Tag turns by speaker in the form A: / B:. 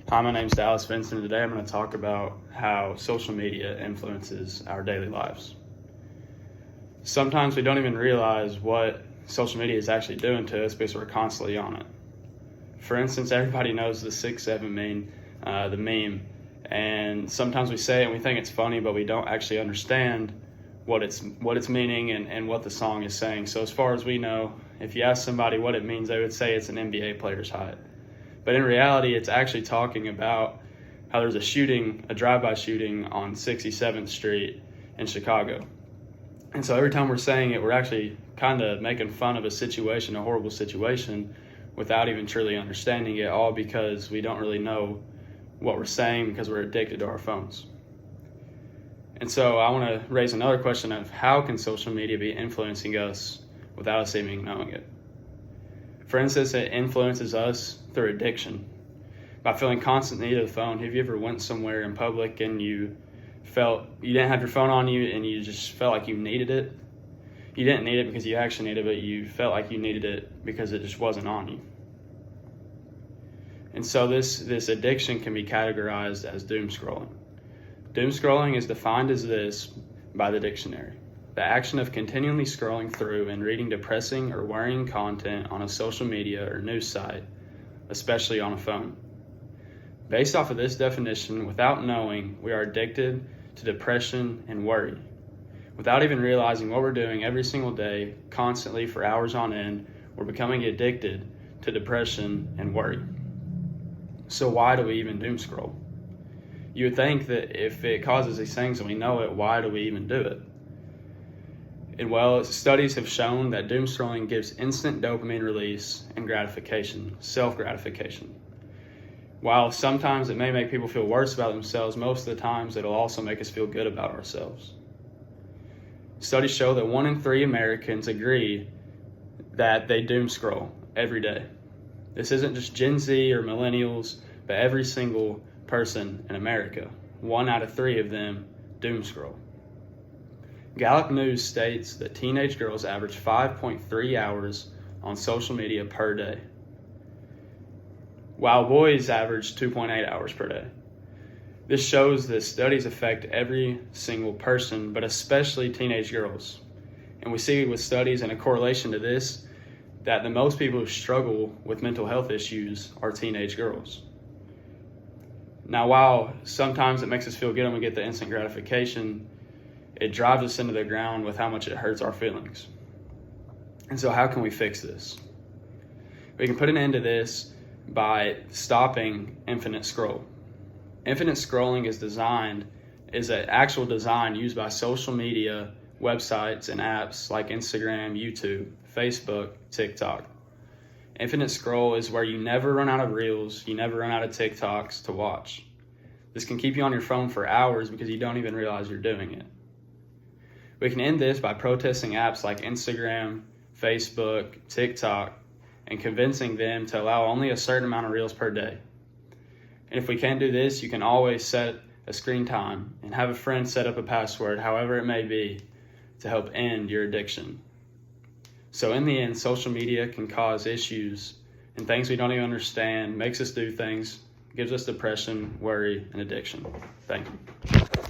A: Hi, my name's Dallas Vincent, and today I'm going to talk about how social media influences our daily lives. Sometimes we don't even realize what social media is actually doing to us because we're constantly on it. For instance, everybody knows the 6'7" meme, the meme, and sometimes we say it and we think it's funny, but we don't actually understand what it's meaning and what the song is saying. So as far as we know, if you ask somebody what it means, they would say it's an NBA player's height. But in reality, it's actually talking about how there's a drive-by shooting on 67th Street in Chicago. And so every time we're saying it, we're actually kind of making fun of a horrible situation, without even truly understanding it, all because we don't really know what we're saying because we're addicted to our phones. And so I want to raise another question of how can social media be influencing us without us even knowing it? For instance, it influences us through addiction. By feeling constant need of the phone, have you ever went somewhere in public and you felt you didn't have your phone on you and you just felt like you needed it? You didn't need it because you actually needed it, but you felt like you needed it because it just wasn't on you. And so this addiction can be categorized as doom scrolling. Doom scrolling is defined as this by the dictionary: the action of continually scrolling through and reading depressing or worrying content on a social media or news site, especially on a phone. Based off of this definition, without knowing, we are addicted to depression and worry. Without even realizing what we're doing every single day, constantly for hours on end, we're becoming addicted to depression and worry. So why do we even doom scroll? You would think that if it causes these things and we know it, why do we even do it? And well, studies have shown that doom scrolling gives instant dopamine release and gratification, self-gratification. While sometimes it may make people feel worse about themselves, most of the times it'll also make us feel good about ourselves. Studies show that 1 in 3 Americans agree that they doom scroll every day. This isn't just Gen Z or millennials, but every single person in America. 1 out of 3 of them doom scroll. Gallup News states that teenage girls average 5.3 hours on social media per day, while boys average 2.8 hours per day. This shows that studies affect every single person, but especially teenage girls. And we see with studies and a correlation to this, that the most people who struggle with mental health issues are teenage girls. Now, while sometimes it makes us feel good when we get the instant gratification, it drives us into the ground with how much it hurts our feelings. And so how can we fix this? We can put an end to this by stopping infinite scroll. Infinite scrolling is an actual design used by social media websites and apps like Instagram, YouTube, Facebook, TikTok. Infinite scroll is where you never run out of reels, you never run out of TikToks to watch. This can keep you on your phone for hours because you don't even realize you're doing it. We can end this by protesting apps like Instagram, Facebook, TikTok, and convincing them to allow only a certain amount of reels per day. And if we can't do this, you can always set a screen time and have a friend set up a password, however it may be, to help end your addiction. So in the end, social media can cause issues and things we don't even understand, makes us do things, gives us depression, worry, and addiction. Thank you.